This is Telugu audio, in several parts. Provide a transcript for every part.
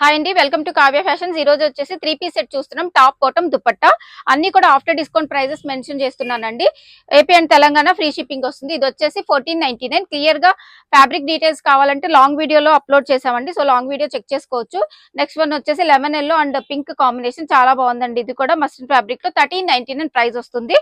హాయ్ అండి, వెల్కమ్ టు కావ్య ఫ్యాషన్స్. ఈ రోజు వచ్చేసి 3 పీస్ సెట్ చూస్తున్నాం. టాప్ బాటమ్ దుపట్టా అన్ని కూడా ఆఫ్టర్ డిస్కౌంట్ ప్రైజెస్ మెన్షన్ చేస్తున్నానండి. AP and Telangana free shipping వస్తుంది. ఇది వచ్చేసి 1499. క్లియర్ గా ఫ్యాబ్రిక్ డీటెయిల్స్ కావాలంటే లాంగ్ వీడియోలో అప్లోడ్ చేసామండి. సో లాంగ్ వీడియో చెక్ చేసుకోవచ్చు. నెక్స్ట్ వన్ వచ్చేసి lemon yellow and pink combination చాలా బాగుందండి. ఇది కూడా మస్టర్డ్ ఫ్యాబ్రిక్ లో 1399 ప్రైస్ వస్తుంది.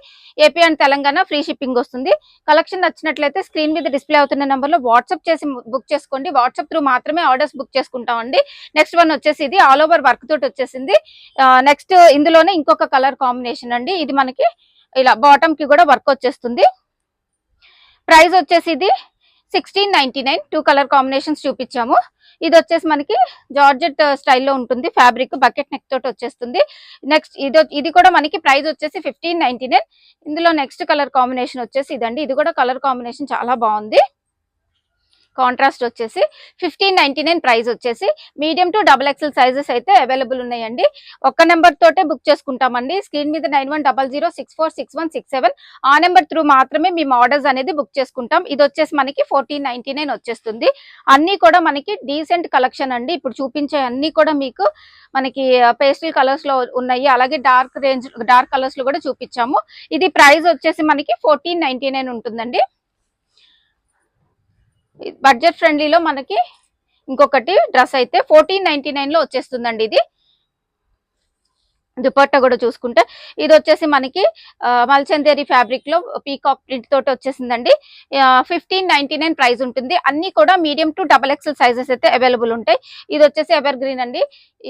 AP and Telangana free shipping వస్తుంది. కలెక్షన్ నచ్చినట్లయితే స్క్రీన్ మీద డిస్ప్లే అవుతున్న నెంబర్ లో వాట్సాప్ చేసి బుక్ చేసుకోండి. వాట్సాప్ త్రూ మాత్రమే ఆర్డర్స్ బుక్ చేసుకుంటామండి. నెక్స్ట్ వన్ వచ్చేసి ఇది ఆల్ ఓవర్ వర్క్ తోటి వచ్చేసింది. నెక్స్ట్ ఇందులోనే ఇంకొక కలర్ కాంబినేషన్ అండి. ఇది మనకి ఇలా బాటమ్ కి కూడా వర్క్ వచ్చేస్తుంది. ప్రైస్ వచ్చేసి ఇది 1699. 2 కలర్ కాంబినేషన్స్ చూపించాము. ఇది వచ్చేసి మనకి జార్జెట్ స్టైల్లో ఉంటుంది. ఫ్యాబ్రిక్ బకెట్ నెక్ తోటి వచ్చేస్తుంది. నెక్స్ట్ ఇది కూడా మనకి ప్రైస్ వచ్చేసి 1599. ఇందులో నెక్స్ట్ కలర్ కాంబినేషన్ వచ్చేసి ఇదండి. ఇది కూడా కలర్ కాంబినేషన్ చాలా బాగుంది. కాంట్రాస్ట్ వచ్చేసి 1599 ప్రైస్ వచ్చేసి. మీడియం టు XXL సైజెస్ అయితే అవైలబుల్ ఉన్నాయండి. ఒక్క నెంబర్ తోటే బుక్ చేసుకుంటామండి. స్క్రీన్ మీద 9100646167 ఆ నెంబర్ త్రూ మాత్రమే మేము ఆర్డర్స్ అనేది బుక్ చేసుకుంటాం. ఇది వచ్చేసి మనకి 1499 వచ్చేస్తుంది. అన్ని కూడా మనకి డీసెంట్ కలెక్షన్ అండి. ఇప్పుడు చూపించే అన్ని కూడా మీకు మనకి పేస్టల్ కలర్స్ లో ఉన్నాయి. అలాగే డార్క్ కలర్స్ లో కూడా చూపించాము. ఇది ప్రైస్ వచ్చేసి మనకి 1499 ఉంటుందండి. బడ్జెట్ ఫ్రెండ్లీలో మనకి ఇంకొకటి డ్రెస్ అయితే 1499 లో వచ్చేస్తుందండి. ఇది దుపట్టా కూడా చూసుకుంటే ఇది వచ్చేసి మనకి మల్చందేరి ఫ్యాబ్రిక్ లో పీకాక్ ప్రింట్ తోటి వచ్చేసిందండి. 1599 ప్రైస్ ఉంటుంది. అన్ని కూడా మీడియం టు XXL సైజెస్ అయితే అవైలబుల్ ఉంటాయి. ఇది వచ్చేసి ఎవర్ గ్రీన్ అండి.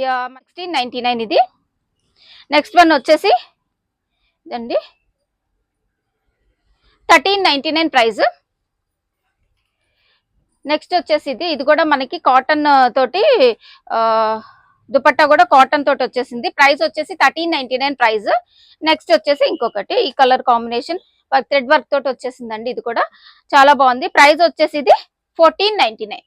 1699 ఇది. నెక్స్ట్ వన్ వచ్చేసి అండి 1399 ప్రైస్. నెక్స్ట్ వచ్చేసి ఇది కూడా మనకి కాటన్ తోటి దుపట్టా కూడా కాటన్ తోటి వచ్చేసింది. ప్రైస్ వచ్చేసి 1399 ప్రైస్. నెక్స్ట్ వచ్చేసి ఇంకొకటి ఈ కలర్ కాంబినేషన్ థ్రెడ్ వర్క్ తోటి వచ్చేసిందండి. ఇది కూడా చాలా బాగుంది. ప్రైస్ వచ్చేసి ఇది 1499.